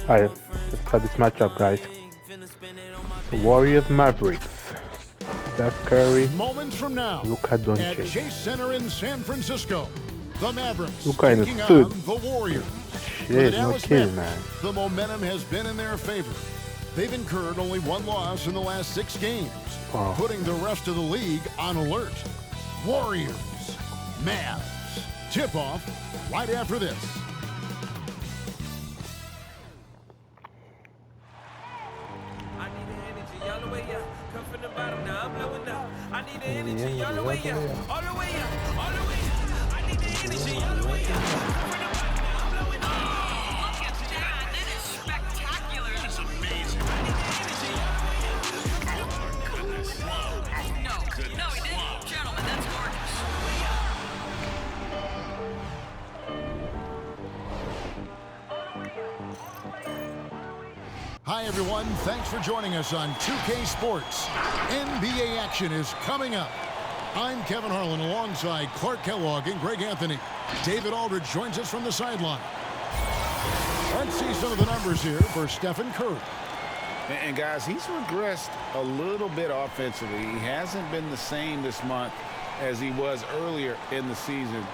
Alright, let's start this matchup, guys. The Warriors Mavericks. Steph Curry, Moments from now, Luka at Doncic. Chase Center in San Francisco, the Mavericks Luka in the taking suit. on the Warriors. For the Shit, no Dallas kidding, Mavericks, man. the momentum has been in their favor. They've incurred only one loss in the last 6 games, Wow. putting the rest of the league on alert. Warriors, Mavs. Tip-off right after this. Hi, everyone. Thanks for joining us on 2K Sports. NBA action is coming up. I'm Kevin Harlan alongside Clark Kellogg and Greg Anthony. David Aldridge joins us from the sideline. Let's see some of the numbers here for Stephen Curry. And guys, he's regressed a little bit offensively. He hasn't been the same this month as he was earlier in the season.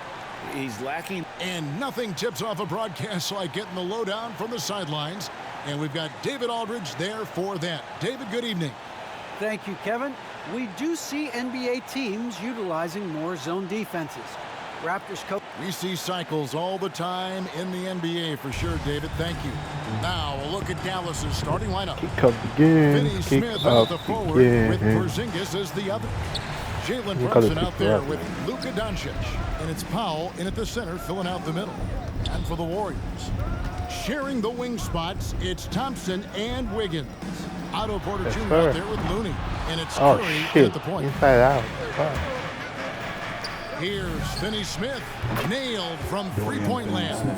He's lacking. And nothing tips off a broadcast like getting the lowdown from the sidelines. And we've got David Aldridge there for that. David, good evening. Thank you, Kevin. We do see NBA teams utilizing more zone defenses. Raptors coach. We see cycles all the time in the NBA for sure, David. Thank you. Now a look at Dallas's starting lineup. Kick up the game. Finney Kick Smith at up the the forward with game. Porzingis as the other. Jalen You Brunson gotta out pick there it up, with man. Luka Doncic. And it's Powell in at the center, filling out the middle. And for the Warriors, sharing the wing spots, it's Thompson and Wiggins. Otto Porter Yes, Jr. sir. out there with Looney. And it's Oh Curry shit, at the point. inside out. Fuck. Here's Finney Smith, nailed from three-point land.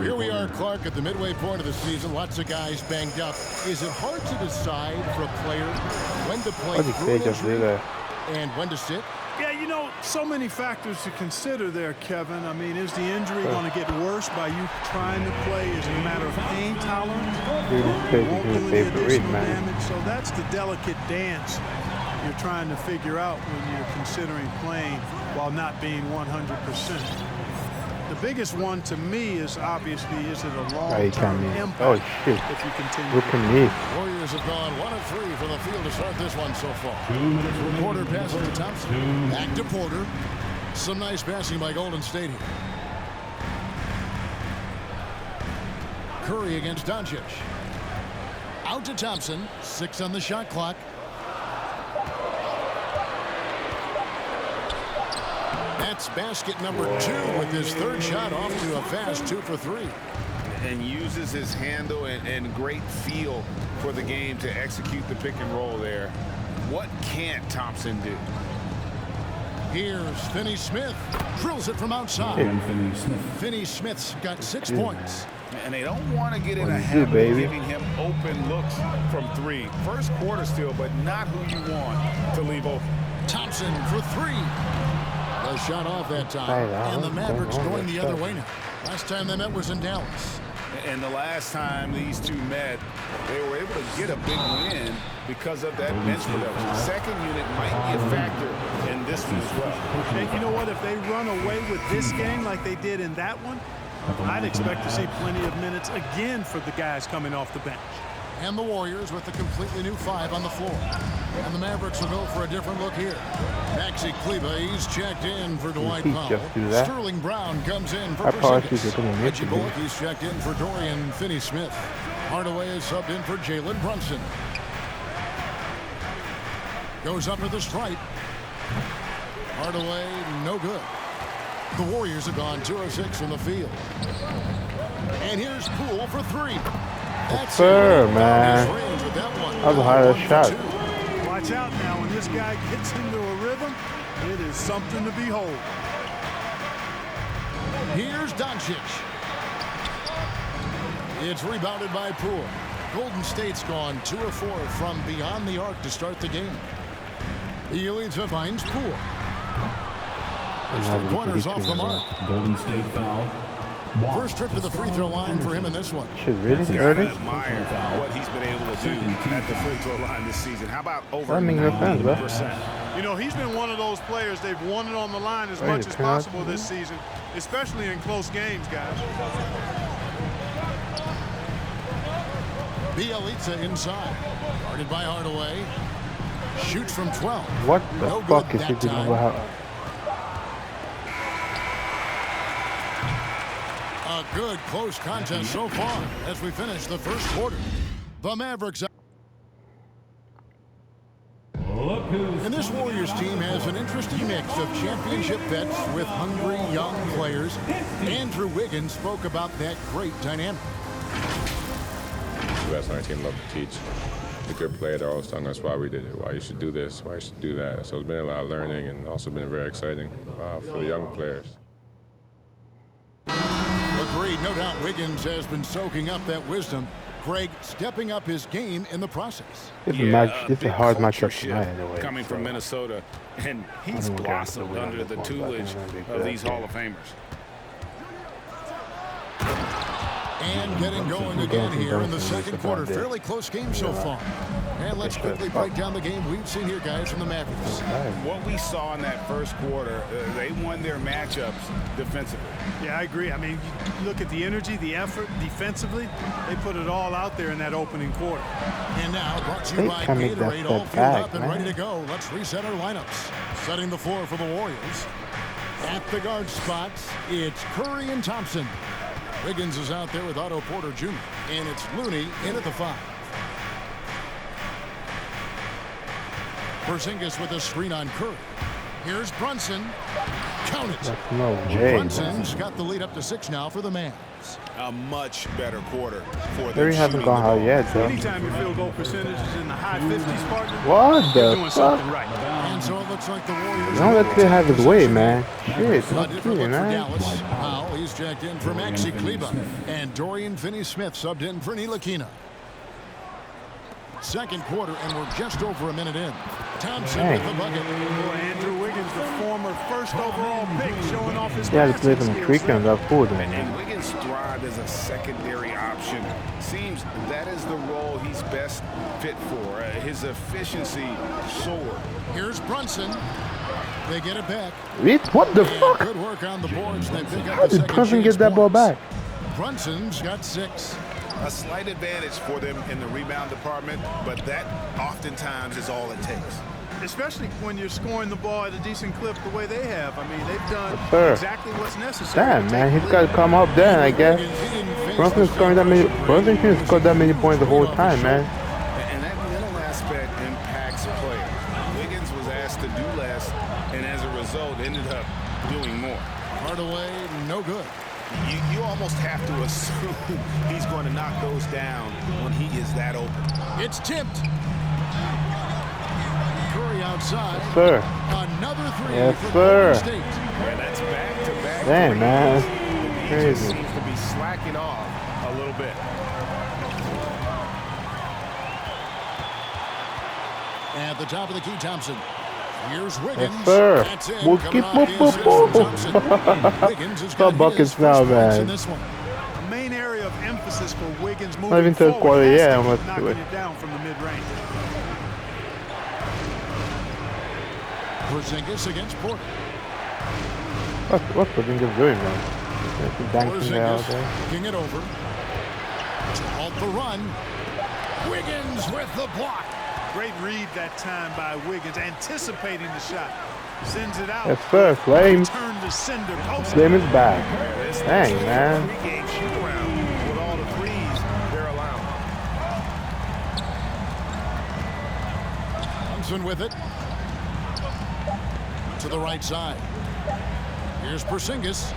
Here we are, Clark, at the midway point of the season. Lots of guys banged up. Is it hard to decide for a player when to play What the through an cage up injury there? and when to sit? Yeah, you know, so many factors to consider there, Kevin. I mean, is the injury going to get worse by you trying to play? Is it a matter of pain tolerance? Dude, this cage Won't is do my any favorite, additional man. damage. So that's the delicate dance you're trying to figure out when you're considering playing while not being 100%. The biggest one to me is obviously, is it a Oh, he long-term can't. impact Oh shit. if you continue Look to at me. Warriors have gone 1 of 3 from the field to start this one so far. Porter passes to Thompson. Back to Porter. Some nice passing by Golden State here. Curry against Doncic. Out to Thompson. 6 on the shot clock. That's basket number 2 with his third shot off to a fast 2 for 3. And uses his handle and great feel for the game to execute the pick and roll there. What can't Thompson do? Here's Finney Smith. Drills it from outside. Finney Smith's got 6 points. And they don't want to get in What a do you do, habit baby? of giving him open looks from 3. First quarter still, but not who you want to leave open. Thompson for 3. The shot off that time. Hey, that And the was Mavericks going on going that the other shot. way now. Last time they met was in Dallas. And the last time these two met, they were able to get a big win because of that bench production. The second unit might be a factor in this one as well. And you know what? If they run away with this game like they did in that one, I'd expect to see plenty of minutes again for the guys coming off the bench. And the Warriors with a completely new 5 on the floor. And the Mavericks will go for a different look here. Maxi Kleba, he's checked in for Dwight he Powell. just do that? Sterling Brown comes in for I probably should Porzingis. have been Reggie making Bullock, it. he's checked in for Dorian Finney-Smith. Hardaway is subbed in for Jalen Brunson. Goes up to the stripe. Hardaway, no good. The Warriors have gone 2 of 6 from the field. And here's Poole for 3. That's sir, it. man. His range with that one. That was a higher 1 for shot. 2. Watch out now. When this guy gets into a rhythm, it is something to behold. Here's Doncic. It's rebounded by Poole. Golden State's gone 2 of 4 from beyond the arc to start the game. He leads and finds Poole. It's 3 pointers off the mark. Golden State foul. First trip to the free throw line for him in this one. Shit, really? I Early? admire what he's been able to do at the free throw line this season. How about over That makes no sense, bro. 90%? You know, he's been one of those players, they've won it on the line as much as possible this season, especially in close games, guys. Bielitsa inside. Guarded by Hardaway. Shoots from 12. What the No fuck good is he that doing time. about? A good close contest so far as we finish the first quarter. The Mavericks. And this Warriors team has an interesting mix of championship vets with hungry young players. Andrew Wiggins spoke about that great dynamic. The guys on our team love to teach. The good player, they're always telling us why we did it, why you should do this, why you should do that. So it's been a lot of learning and also been very exciting for the young players. Agreed. No doubt Wiggins has been soaking up that wisdom. Greg stepping up his game in the process. It's a big hard culture matchup shift tonight anyway. coming from Minnesota, and he's don't care. blossomed under the tutelage of these Hall of Famers. And getting going again here in the second quarter. Fairly close game so far. And let's quickly break down the game we've seen here, guys, from the Mavericks. What we saw in that first quarter, they won their matchups defensively. Yeah, I agree. I mean, you look at the energy, the effort defensively, they put it all out there in that opening quarter. And now brought to you They by can make that Gatorade, all step fueled back, up and man. ready to go. Let's reset our lineups. Setting the floor for the Warriors. At the guard spots, it's Curry and Thompson. Wiggins is out there with Otto Porter Jr. And it's Looney in at the 5. Porzingis with a screen on Curry. Here's Brunson. Count it. That's no Jay. Brunson's got the lead up to 6 now for the Mavs. A much better quarter for There them he hasn't shooting gone the out ball. yet, though. Anytime your field goal percentage is in the high 50s, partner, What you're the doing fuck? something right. And so it looks like the Warriors. Don't let him have his way, man. Shit, But not different kidding, look for man. Dallas. Powell, he's checked in for Maxi Kleba. And Dorian Finney-Smith subbed in for Ntilikina. Second quarter, and we're just over a minute in. Thompson Dang. with the bucket. Boy, Andrew Wiggins, the former first overall pick, showing off his He had to play passing some skills trick on there. that food, And man. Wiggins thrived as a secondary option. Seems that is the role he's best fit for. His efficiency soared. Here's Brunson. They get it back. What the And fuck? good work on the boards. They pick up How the did second Brunson chance get that ball points. back? Brunson's got 6. A slight advantage for them in the rebound department, but that oftentimes is all it takes. Especially when you're scoring the ball at a decent clip the way they have. I mean, they've done Yes, sir. exactly what's necessary. Damn, to man, take he's the got lead. to come up there, I guess. Wiggins, he didn't finish Brunson's the scoring that many. celebration Brunson parade. couldn't score that many points the whole time, man. And that mental aspect impacts play. Wiggins was asked to do less, and as a result, ended up doing more. Hardaway, no good. You almost have to assume he's going to knock those down when he is that open. It's tipped. Curry outside. Sir. Another 3 Yes, for sir. Golden State. And that's back-to-back. Damn, threes. man. He just Crazy. seems to be slacking off a little bit. At the top of the key, Thompson. Here's Wiggins. Yes, sir. That's it. We'll Coming keep off boop, the boop, assist from Thompson. boop. Wiggins has Stop got his buckets first now, points man. in this one. The main area of emphasis for Wiggins moving Not even third forward quarter, has yeah, to be let's do knocking it. it down from the mid-range. Porzingis against Porter. What's Porzingis doing, man? He's dancing out Porzingis there. kicking it over. To halt the run. Wiggins with the block. Great read that time by Wiggins, anticipating the shot. Sends it out. Yes, sir. Flame. Turn to sender. Post. Flame is back. This Dang, is a man. three-game shoot-around with all the threes they're allowing. Thompson with it. To the right side. Here's Porzingis.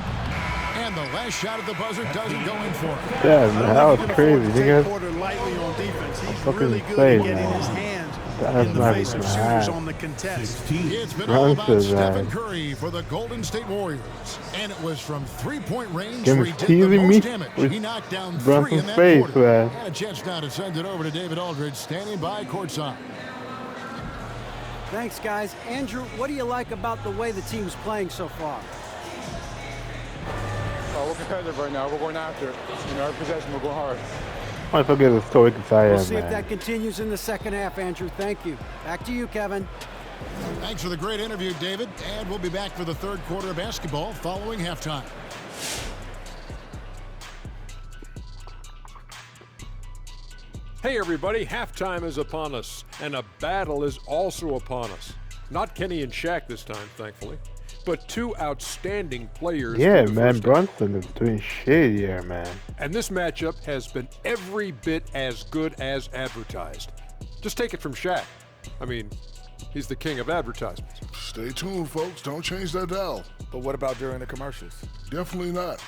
And the last shot at the buzzer doesn't go in for him. Yeah, man, that was crazy. You guys, Porter lightly on defense. He's fucking really good insane, at getting man. his hands That's in the not face of even shooters bad. on the contest. It's been all about Brunson, Stephen man. Curry for the Golden State Warriors. And it was from three-point range Jim's where he did the teasing most me damage. with He knocked down 3 Brunson's in that face, quarter. man. And a chance now to send it over to David Aldridge, standing by courtside. Thanks, guys. Andrew, what do you like about the way the team's playing so far? We're competitive right now. We're going after it. You know, our possession, we're going hard. I forget the story because I We'll am, see if man. that continues in the second half, Andrew. Thank you. Back to you, Kevin. Thanks for the great interview, David. And we'll be back for the third quarter of basketball following halftime. Hey everybody, halftime is upon us, and a battle is also upon us. Not Kenny and Shaq this time, thankfully, but two outstanding players. Yeah, for the man, first Brunson is doing shit here, man. And this matchup has been every bit as good as advertised. Just take it from Shaq. I mean, he's the king of advertisements. Stay tuned, folks. Don't change that dial. But what about during the commercials? Definitely not.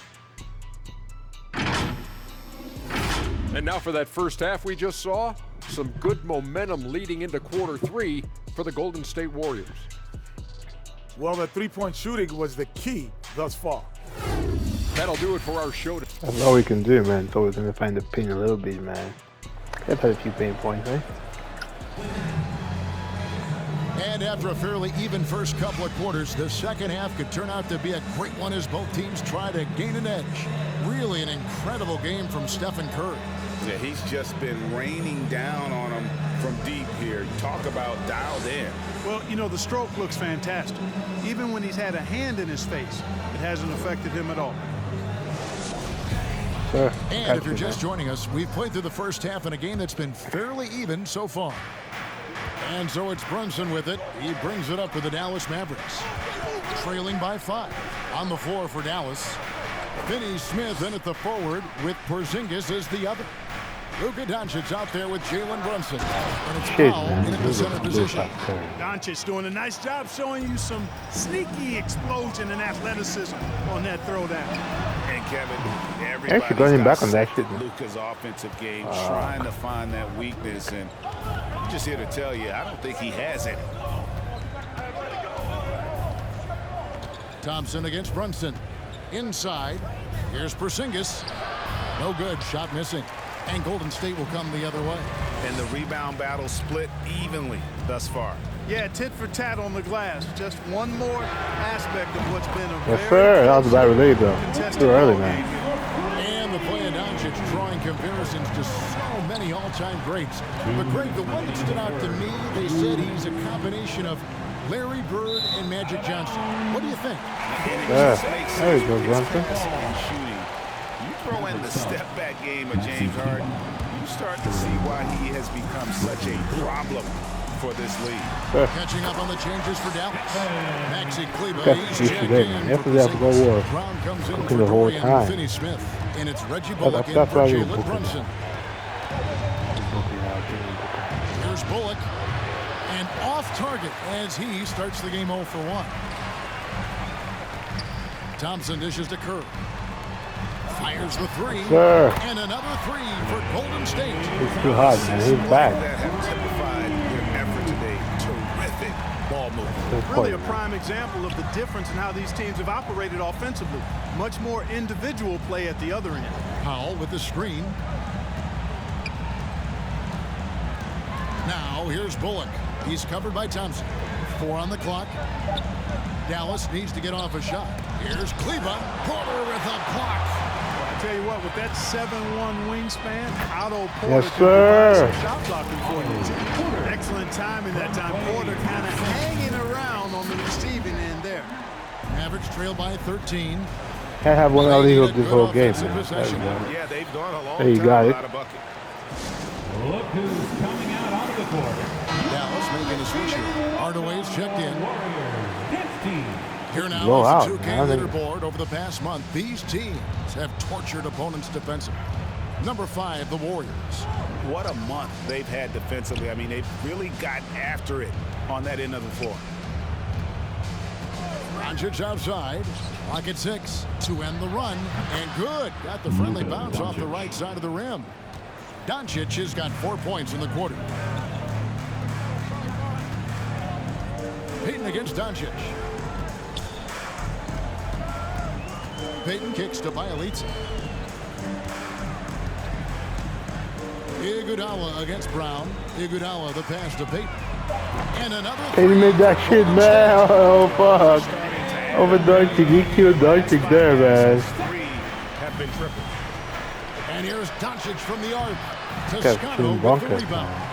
And now for that first half we just saw, some good momentum leading into quarter three for the Golden State Warriors. Well, the three-point shooting was the key thus far. That'll do it for our show. That's all we can do, man. So we're gonna find the pin a little bit, man. Let's have a few pain points, eh? And after a fairly even first couple of quarters, the second half could turn out to be a great one as both teams try to gain an edge. Really an incredible game from Stephen Curry. Yeah, he's just been raining down on them from deep here. Talk about dialed in. Well, you know, the stroke looks fantastic. Even when he's had a hand in his face, it hasn't affected him at all. Sure. And if you're just joining us, we've played through the first half in a game that's been fairly even so far. And so it's Brunson with it. He brings it up for the Dallas Mavericks. Trailing by 5. On the floor for Dallas. Finney Smith in at the forward with Porzingis as the other. Luka Doncic out there with Jalen Brunson. And it's Shit, Powell man. in at the center position. Doncic doing a nice job showing you some sneaky explosion and athleticism on that throwdown. And Kevin, Actually everybody's going got back on that shit. Luka's offensive game, trying to find that weakness, and I'm just here to tell you, I don't think he has any. Thompson against Brunson. Inside. Here's Porzingis. No good. Shot missing. And Golden State will come the other way. And the rebound battle split evenly thus far. Yeah, tit for tat on the glass. Just one more aspect of what's been a Yes, sir. That was a bad relay, though. Too early, man. And the play of Doncic drawing comparisons to so many all-time greats. But Greg, the one that stood out to me, they said he's a combination of Larry Bird and Magic Johnson. What do you think? There you go, Brunson. Shooting. You throw in the step-back game of James Harden, you start to see why he has become such a problem for this league. Catching up on the changes for Dallas. Maxi Kleber, Got he's to checked today, in man. for Yesterday I have to go Porzingis. work. Brown comes in Cooking for the whole Dorian time. Finney-Smith. And it's Reggie Bullock in That's for why you're Jalen cooking. Brunson. Here's Bullock. And off target as he starts the game 0 for 1. Thompson dishes to Curry. Fires the three. Sir. And another three for Golden State. It's too hot, man. He's back. That have typified their effort today. Terrific ball movement. Good Really point, a man. prime example of the difference in how these teams have operated offensively. Much more individual play at the other end. Powell with the screen. Now here's Bullock. He's covered by Thompson. 4 on the clock. Dallas needs to get off a shot. Here's Kleber. Porter with a block. I tell you what, with that 7'1" wingspan, Otto Porter Yes, can provide sir. some shot blocking for you. Excellent timing that time. Porter kind of hanging around on the receiving end there. Mavericks trail by 13. Can't have one out of this whole game, Offensive man. There you possession. go. Yeah, they've gone a long There you time got it. without a bucket. Look who's coming out onto the court. Dallas making a switch here. Hardaway's checked in. Warriors 15. Here now Blow is out, the 2K man. leaderboard over the past month. These teams have tortured opponents defensively. Number 5, the Warriors. What a month they've had defensively. I mean, they've really got after it on that end of the floor. Doncic outside. Clock at 6 to end the run. And good. Got the friendly bounce off the right side of the rim. Doncic has got 4 points in the quarter. Payton against Doncic. Payton kicks to Bielitsa. Iguodala against Brown. Iguodala the pass to Payton. And another Payton made that shit, man. Oh, fuck. Over Doncic. He killed Doncic there, man. been tripled. And here's Doncic from the arc. Guy's Toscano shooting with the bunkers, rebound. man.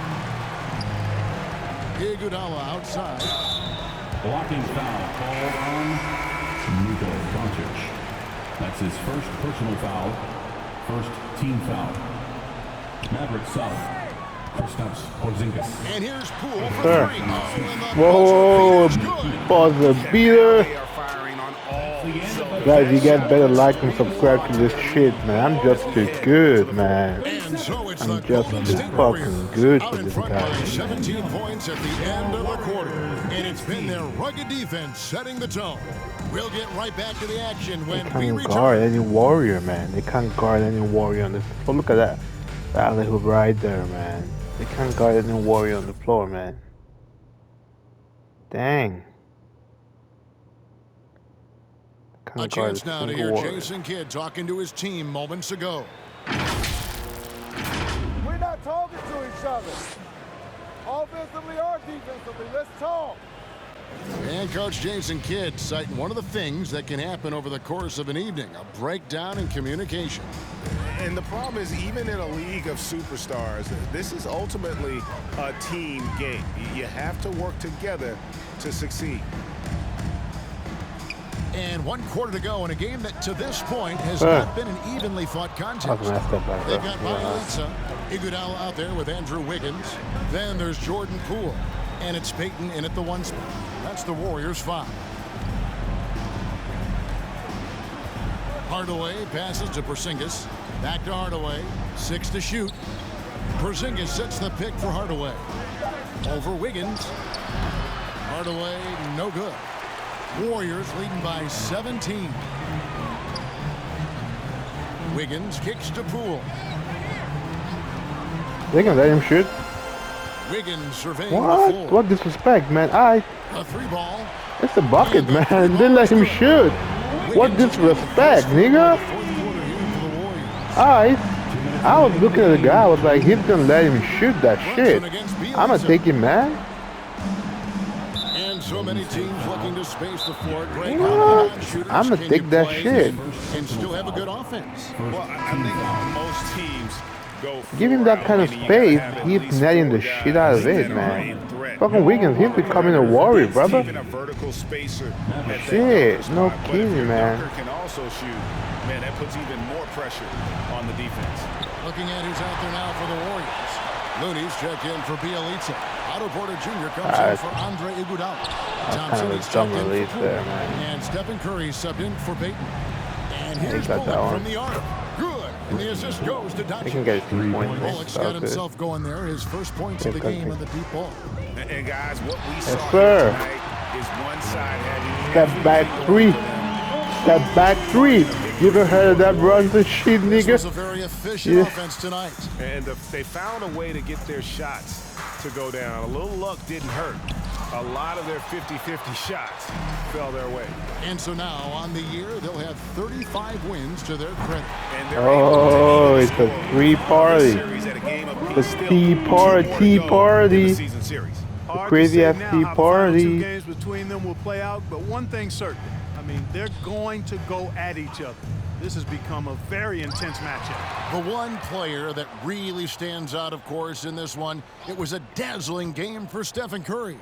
Iguodala outside. Blocking foul called on Luka Doncic. That's his first personal foul. First team foul. Mavericks south. Kristaps Porzingis. And here's Poole for Sir. three. Oh, Whoa, buzzer beater. They are firing on all cylinders. Guys, you guys better like and subscribe to this shit, man. I'm just too good, man. And so it's I'm the just Golden too State fucking Warriors good out for in this front guy. by 17 points at the end of the quarter. And it's been their rugged defense setting the tone. We'll get right back to the action They when we can't return. guard any warrior, man. They can't guard any warrior on this. Oh, look at that. That alley hoop right there, man. They can't guard any warrior on the floor, man. Dang. Can't A guard chance now to single hear warrior. Jason Kidd talking to his team moments ago. We're not talking to each other. Offensively or defensively, let's talk. And Coach Jason Kidd citing one of the things that can happen over the course of an evening, a breakdown in communication. And the problem is, even in a league of superstars, this is ultimately a team game. You have to work together to succeed. And 1 quarter to go in a game that to this point has not been an evenly fought contest. They've got Bielitsa, Iguodala out there with Andrew Wiggins. Then there's Jordan Poole. And it's Peyton in at the 1 spot. That's the Warriors' foul. Hardaway passes to Porzingis. Back to Hardaway. 6 to shoot. Porzingis sets the pick for Hardaway. Over Wiggins. Hardaway, no good. Warriors leading by 17. Wiggins kicks to Poole. They can let him shoot. Wiggins surveying the What? floor. What disrespect, man? A 3-ball. It's a bucket, man. They let him shoot. What disrespect, nigga? I was looking at the guy. I was like, he's gonna let him shoot that shit. I'ma take him, man. And so many teams looking to space the floor. Great What? shooters. I'ma Can take you that play shit. and still have a good offense. Well, I think most teams go Give him that kind of space. He's netting the shit out of it, man. Fucking Wiggins, he's becoming a warrior, brother. Even a vertical spacer at that Shit, dunker no spot. But if kidding, your man. dunker can also shoot, man, that puts even more pressure on the defense. Looking at who's out there now for the Warriors. Looney's checked in for Bielitsa. Otto Porter Jr. comes in for Andre Iguodala. Thompson is checked in release for there, Poole. man. And Stephen Curry subbed in for Peyton. And here's got that Bullock one. from the arc. Good. And the assist goes to He Doncic. can get 3 points. Bullock's got himself going there. His first points of the game on the deep ball. And guys, what we saw Yes, sir. tonight is one side having Step back 3. Step back 3. You ever heard of that Brunson shit, This was nigga? a very efficient offense tonight. And they found a way to get their shots to go down. A little luck didn't hurt. A lot of their 50-50 shots fell their way. And so now on the year, they'll have 35 wins to their credit. And they're Oh, able to it's take a 3 party. series at a game of The still tea party, more to tea go in party. the season series. Hard to Crazy say ass now tea how the final party. 2 games between them will play out, but one thing's certain. I mean, they're going to go at each other. This has become a very intense matchup. The one player that really stands out, of course, in this one, it was a dazzling game for Stephen Curry.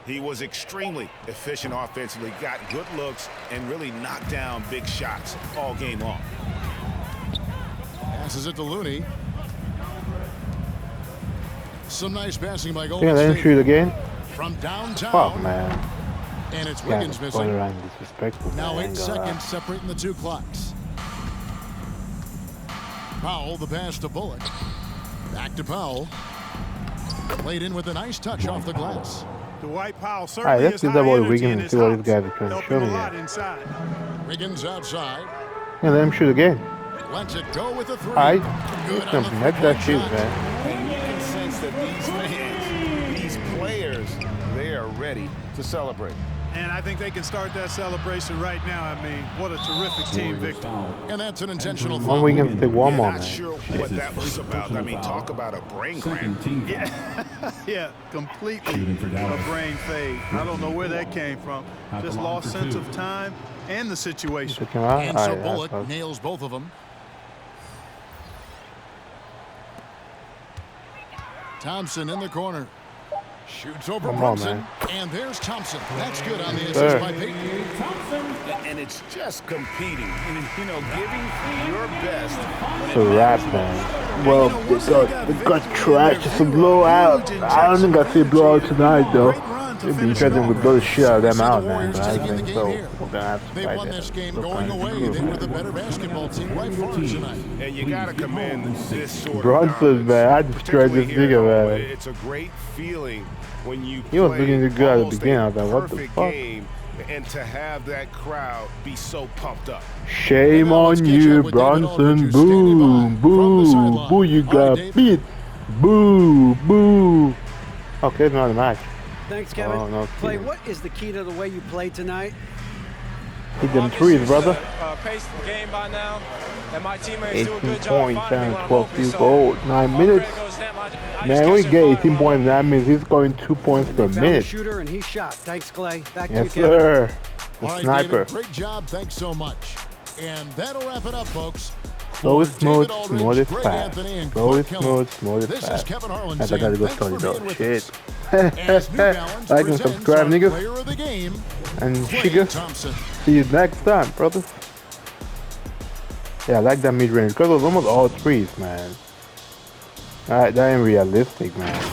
He was extremely efficient offensively, got good looks, and really knocked down big shots all game long. Passes it to Looney. Some nice passing by Golden Yeah, let him State. shoot again. From downtown. Fuck, man. And it's Yeah, Wiggins the missing. borderline disrespectful. Now man. 8 Ain't gonna lie. seconds separating the 2 clocks. Powell, the pass to Bullock. Back to Powell. Played in with a nice touch off the glass. Dwight Powell Alright, certainly let's is do high that while energy Wiggins in and his see what house, this guy is trying to helping show a me lot here. inside. Wiggins outside. Yeah, let him shoot again. Lets it go with a 3. Alright, Good he's on gonna the net that 3-point shit, shot. man. And you can sense that these fans, these players, they are ready to celebrate. And I think they can start that celebration right now. I mean, what a terrific team victory. And that's an intentional One foul. Wiggins take one more, Not man. sure what that was about. I mean, talk about a brain cramp. Yeah, completely a brain fade. I don't know where that came from. Just lost sense of time and the situation. Took him out? And so Alright, Bullock that's- nails both of them. Thompson in the corner. Shoots over Come on, Brunson. man. And there's Thompson. That's good on the assist by Peyton. And it's just competing. You know, giving your best. It's a wrap, man. Well, they got trash. It's a blowout. I don't think I see a blowout tonight, though. It'd be interesting if we blow the shit out of them out, man. But I don't think so. We're gonna have to They fight won that. this game going away. They were the better basketball team by far tonight. And you got to commend this sort of Brunson, man. I destroyed this nigga, man. It's a great feeling when you He was looking play good at the almost beginning. I a was like, what the perfect fuck? game, and to have that crowd be so pumped up. Shame on you, Bronson. Boo, boo, boo, you got beat. Boo, boo. Okay, it's not a match. Thanks, Kevin. Oh, no Clay, kidding. what is the key to the way you played tonight? Hit them threes, brother. Pace the game by now, and my teammates 18 do a good job points finding me and when I'm 12 open, field so goals, 9 minutes. Man, we get 18 points. That means he's scoring 2 points per Found the minute. shooter, and he shot. Thanks, Clay. Back to Yes, you, Kevin. sir. The All right, sniper. David, great job. Thanks so much. And that'll wrap it up, folks. Slow is smooth, David smooth Aldridge, is Greg fast. Anthony, and Slow is Clark smooth, Kellogg. smooth is This is fast. Kevin Harlan I gotta go saying study thanks for though. being with Shit. As New Balance Like and presents subscribe, our niggas. player of the game, And Klay Shiga. Thompson. See you next time, brothers. Yeah, I like that mid range because it was almost all threes, man. That ain't realistic, man.